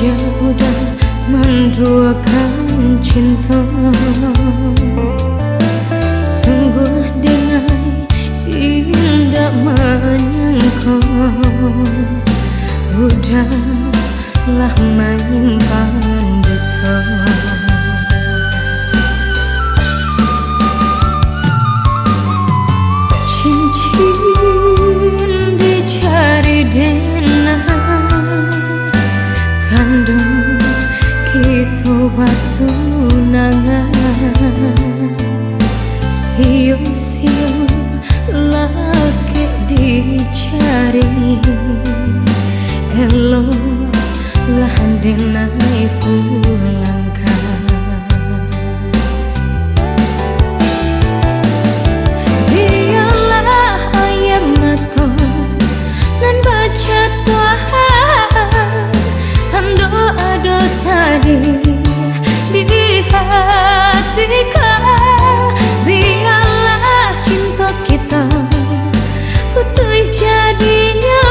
jauh dan menduakan cinta. Sungguh dengai indah menyangka, udahlah menyimpan duka. Cincin dicari denai, tandung kita batu nangan. Siu-siu laki dicari, eloklah denai pulangkan. Di hatiku, biarlah cinta kita putih jadinya.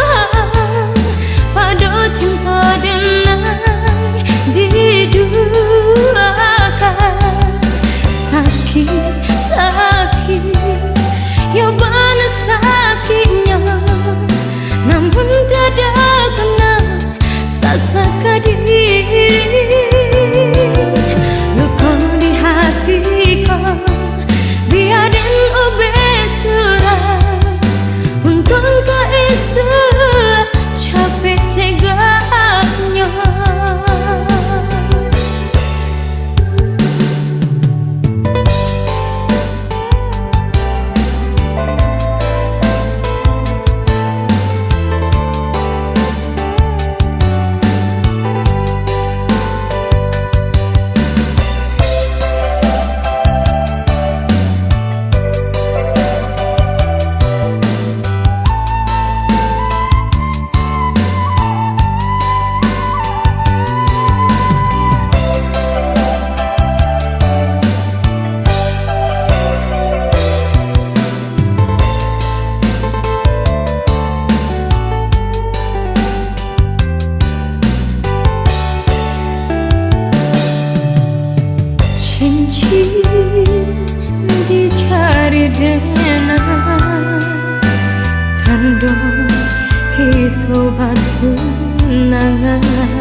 Pada cinta denai diduakan, sakit ya banget sakitnya, namun tidak kena sasaka diri. Luka di hatiku biarin obesura, untuk kau esok capek tegaknya. Cincin dicari denai, tandung kita batu nangan.